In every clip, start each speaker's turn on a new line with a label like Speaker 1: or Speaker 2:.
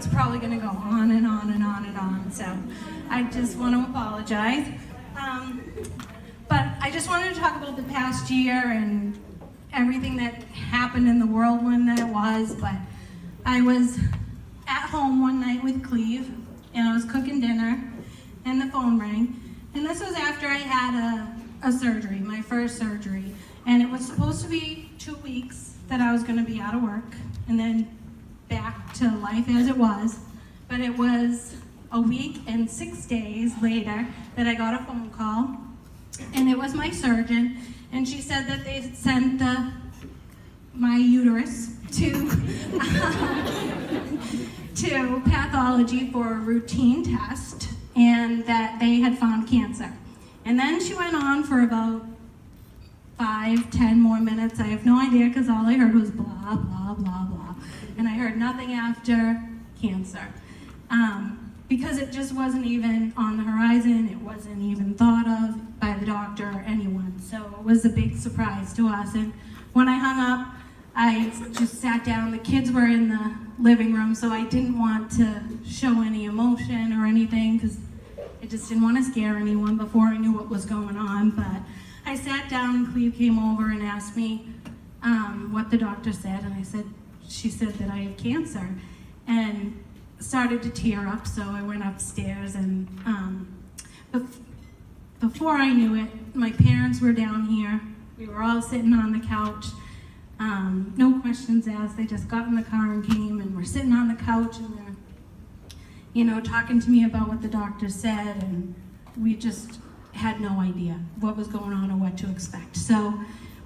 Speaker 1: it's probably going to go on and on and on and on. So I just want to apologize. But I just wanted to talk about the past year and everything that happened in the whirlwind that it was. But I was at home one night with Cleve, and I was cooking dinner, and the phone rang. And this was after I had a surgery, my first surgery. And it was supposed to be 2 weeks that I was going to be out of work, and then back to life as it was. But it was a week and 6 days later that I got a phone call, and it was my surgeon, and she said that they sent my uterus to pathology for a routine test, and that they had found cancer. And then she went on for about 5-10 more minutes. I have no idea, because all I heard was blah, blah, blah, blah. And I heard nothing after cancer. Because it just wasn't even on the horizon. It wasn't even thought of by the doctor or anyone. So it was a big surprise to us. And when I hung up, I just sat down. The kids were in the living room, so I didn't want to show any emotion or anything, because I just didn't want to scare anyone before I knew what was going on. But I sat down, and Cleve came over and asked me what the doctor said, and she said that I have cancer, and started to tear up. So I went upstairs, and before I knew it, my parents were down here. We were all sitting on the couch. No questions asked. They just got in the car and came, and we're sitting on the couch, and they're, talking to me about what the doctor said, and we just had no idea what was going on or what to expect. So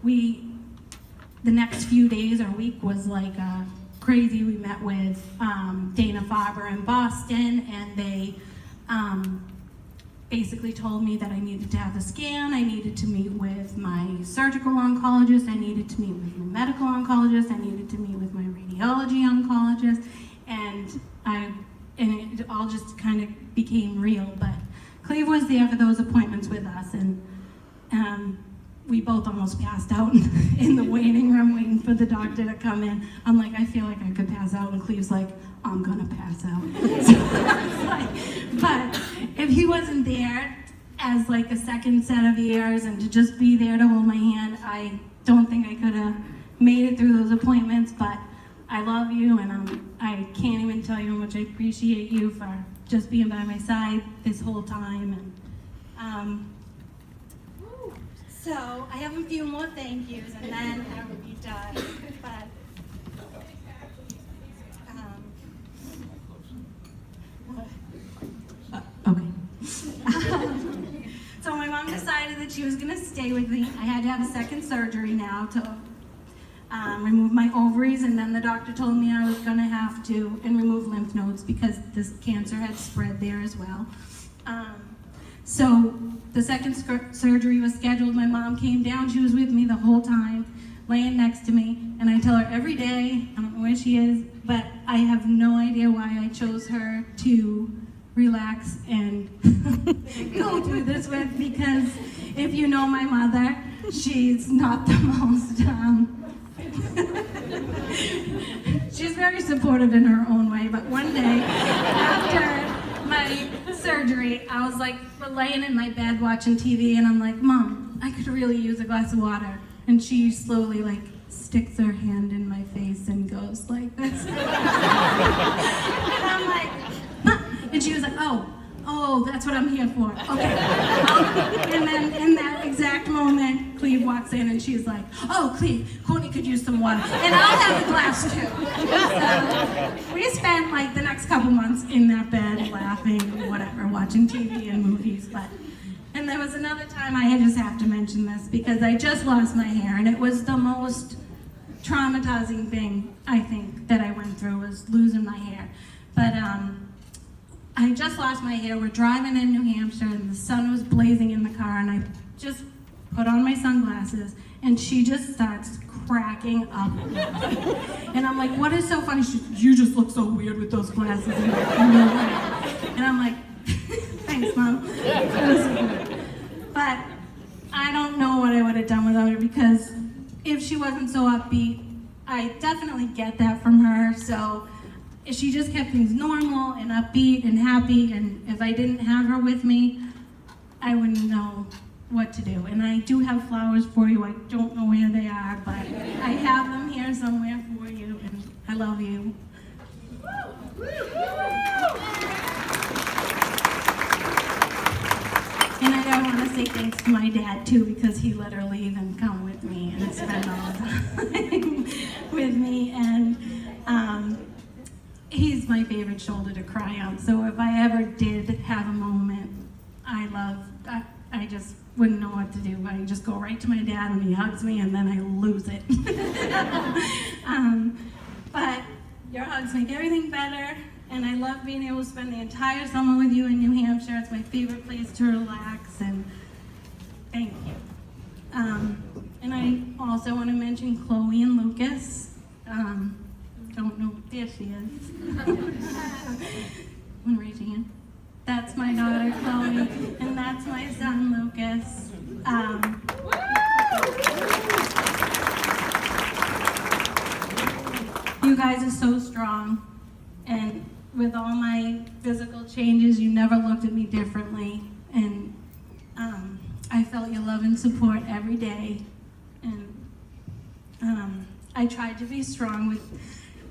Speaker 1: the next few days or week was like crazy. We met with Dana-Farber in Boston, and they basically told me that I needed to have a scan, I needed to meet with my surgical oncologist, I needed to meet with my medical oncologist, I needed to meet with my radiology oncologist, and it all just kind of became real. But Cleve was there for those appointments with us, and we both almost passed out in the waiting room waiting for the doctor to come in. I'm like, I feel like I could pass out, and Cleve's like, I'm gonna pass out. So I was like, but if he wasn't there as like a second set of ears and to just be there to hold my hand, I don't think I could have made it through those appointments. But I love you, and I can't even tell you how much I appreciate you for just being by my side this whole time. And so I have a few more thank yous, and then I will be done. But okay. So my mom decided that she was going to stay with me. I had to have a second surgery now to remove my ovaries, and then the doctor told me I was going to have to remove lymph nodes because this cancer had spread there as well. So the second surgery was scheduled. My mom came down. She was with me the whole time, laying next to me, and I tell her every day, I don't know where she is, but I have no idea why I chose her to relax and go through this with, because if you know my mother, she's not the most she's very supportive in her own way. But one day after my surgery, I was like laying in my bed watching TV, and I'm like, Mom, I could really use a glass of water. And she slowly like sticks her hand in my face and goes like this. And I'm like, huh? And she was like, oh, that's what I'm here for. Okay. And then in that exact moment, Cleve walks in, and she's like, oh, Cleve, Courtney could use some water. And I'll have a glass too. So we spent like the next couple months in that bed laughing, whatever, watching TV and movies. And there was another time I just have to mention this, because I just lost my hair, and it was the most traumatizing thing, I think, that I went through, was losing my hair. But I just lost my hair. We're driving in New Hampshire, and the sun was blazing in the car, and I just put on my sunglasses, and she just starts cracking up. And I'm like, what is so funny? She's, you just look so weird with those glasses. And I'm like, thanks, Mom. But I don't know what I would have done without her, because if she wasn't so upbeat, I definitely get that from her. So she just kept things normal and upbeat and happy, and if I didn't have her with me, I wouldn't know what to do. And I do have flowers for you. I don't know where they are, but I have them here somewhere for you, and I love you. And I want to say thanks to my dad too, because he let her leave and come with me and spend all the time with me. And he's my favorite shoulder to cry on. So if I ever did have a moment I just wouldn't know what to do. I just go right to my dad and he hugs me and then I lose it. But your hugs make everything better. And I love being able to spend the entire summer with you in New Hampshire. It's my favorite place to relax, and thank you. And I also want to mention Chloe and Lucas. Don't know, there she is. Want to raise your hand? That's my daughter, Chloe, and that's my son, Lucas. You guys are so strong, and with all my physical changes, you never looked at me differently, and I felt your love and support every day, and I tried to be strong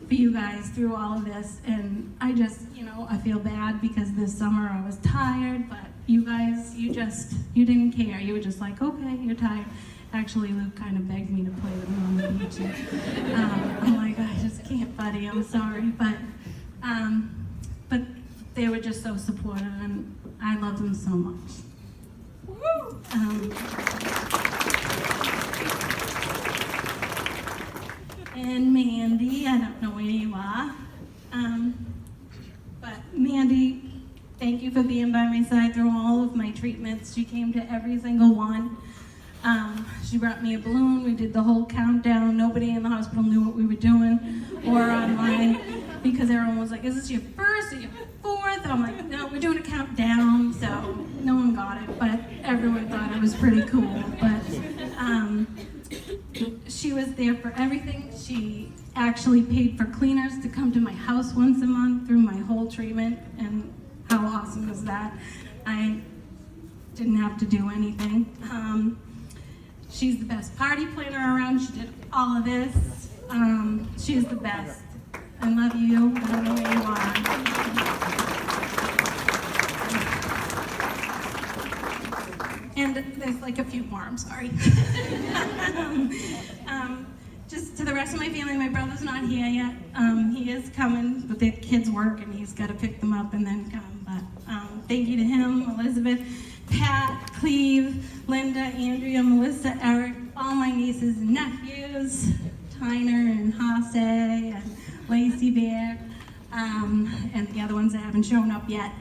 Speaker 1: for you guys through all of this, and I just, I feel bad because this summer I was tired, but you guys, you didn't care. You were just like, okay, you're tired. Actually, Luke kind of begged me to play with him on the beach. I'm like, I just can't, buddy, I'm sorry, but they were just so supportive, and I love them so much. And Mandy, I don't know where you are, but Mandy, thank you for being by my side through all of my treatments. She came to every single one. She brought me a balloon. We did the whole countdown. Nobody in the hospital knew what we were doing or online because everyone was like, is this your first or your fourth? I'm like, no, we're doing a countdown. So no one got it, but everyone thought it was pretty cool. But she was there for everything. She actually paid for cleaners to come to my house once a month through my whole treatment. And how awesome was that? I didn't have to do anything. She's the best party planner around. She did all of this. She's the best. I love you. I don't know where you are. And there's like a few more, I'm sorry. Just to the rest of my family, my brother's not here yet. He is coming, but the kids work and he's got to pick them up and then come. But thank you to him, Elizabeth, Pat, Cleve, Linda, Andrea, Melissa, Eric, all my nieces and nephews, Tyner and Hasse and Lacey Bear, and the other ones that haven't shown up yet.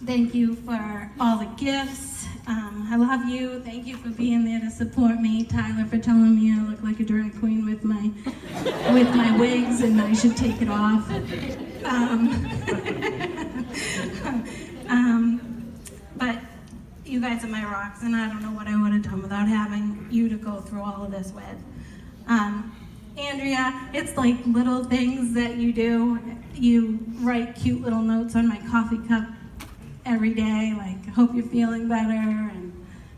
Speaker 1: Thank you for all the gifts. I love you. Thank you for being there to support me. Tyler for telling me I look like a drag queen with my wigs and I should take it off. But you guys are my rocks, and I don't know what I would have done without having you to go through all of this with. Andrea, it's like little things that you do. You write cute little notes on my coffee cup every day, like, hope you're feeling better, and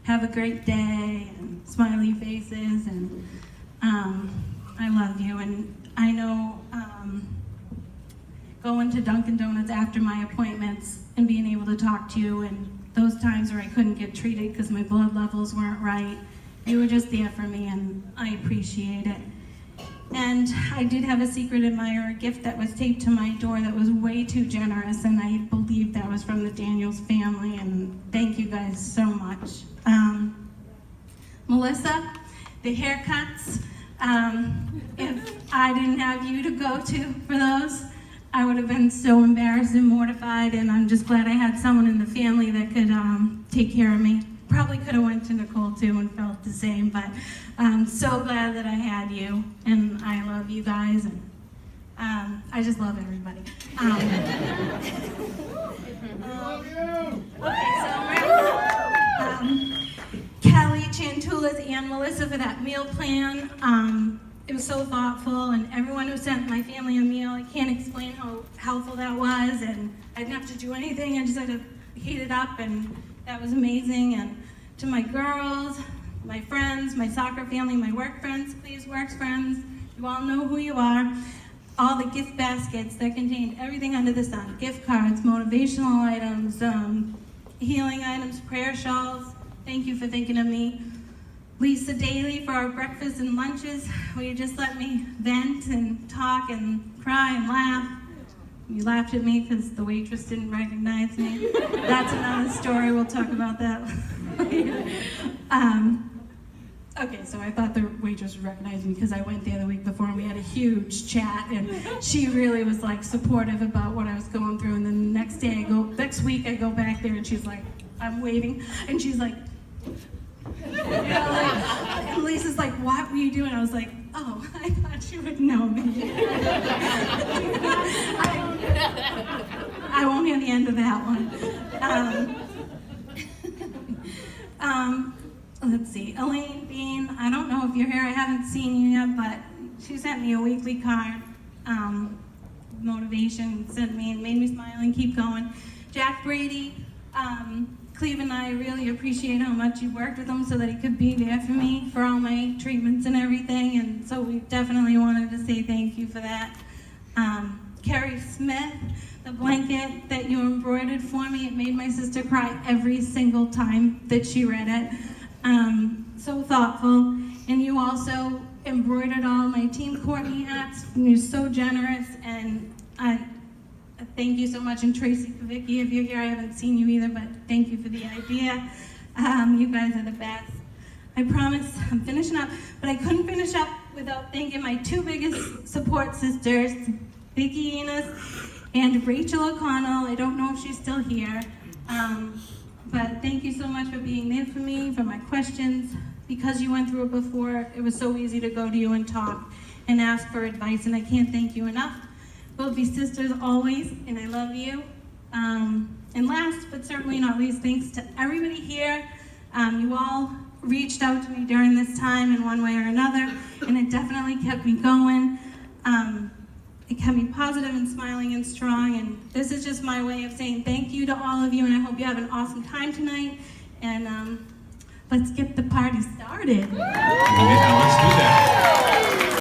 Speaker 1: have a great day, and smiley faces, and I love you. And I know going to Dunkin' Donuts after my appointments and being able to talk to you, and those times where I couldn't get treated because my blood levels weren't right, you were just there for me, and I appreciate it. And I did have a secret admirer gift that was taped to my door that was way too generous, and I believe that was from the Daniels family, and thank you guys so much. Melissa, the haircuts, if I didn't have you to go to for those, I would have been so embarrassed and mortified, and I'm just glad I had someone in the family that could take care of me. Probably could have went to Nicole too and felt the same, but I'm so glad that I had you, and I love you guys, and I just love everybody. Okay, so Kelly, Chantulas, and Melissa for that meal plan. It was so thoughtful, and everyone who sent my family a meal, I can't explain how helpful that was, and I didn't have to do anything, I just had to heat it up, and that was amazing. And to my girls, my friends, my soccer family, my work friends, please works friends, you all know who you are. All the gift baskets that contained everything under the sun, gift cards, motivational items, healing items, prayer shawls, thank you for thinking of me. Lisa Daly for our breakfasts and lunches, where you just let me vent and talk and cry and laugh. You laughed at me because the waitress didn't recognize me. That's another story, we'll talk about that later. Okay, so I thought the waitress would recognize me because I went there the week before and we had a huge chat, and she really was like supportive about what I was going through. And then the next week I go back there and she's like, I'm waiting, and she's like, and Lisa's like, what were you doing? I was like, oh, I thought you would know me. I won't hear the end of that one. Let's see, Elaine Bean, I don't know if you're here, I haven't seen you yet, but she sent me a weekly card, motivation, sent me and made me smile and keep going. Jack Brady, Cleve and I really appreciate how much you worked with him so that he could be there for me for all my treatments and everything, and so we definitely wanted to say thank you for that. Carrie Smith, the blanket that you embroidered for me, it made my sister cry every single time that she read it. So thoughtful. And you also embroidered all my Team Courtney hats. You're so generous, and thank you so much. And Tracy Kavicki, if you're here, I haven't seen you either, but thank you for the idea. You guys are the best. I promise I'm finishing up, but I couldn't finish up without thanking my two biggest support sisters, Vicki Enos and Rachel O'Connell. I don't know if she's still here, but thank you so much for being there for me, for my questions. Because you went through it before, it was so easy to go to you and talk and ask for advice, and I can't thank you enough. We'll be sisters always, and I love you. And last, but certainly not least, thanks to everybody here. You all reached out to me during this time in one way or another, and it definitely kept me going. It kept me positive and smiling and strong, and this is just my way of saying thank you to all of you, and I hope you have an awesome time tonight. And let's get the party started.
Speaker 2: Yeah, let's do that.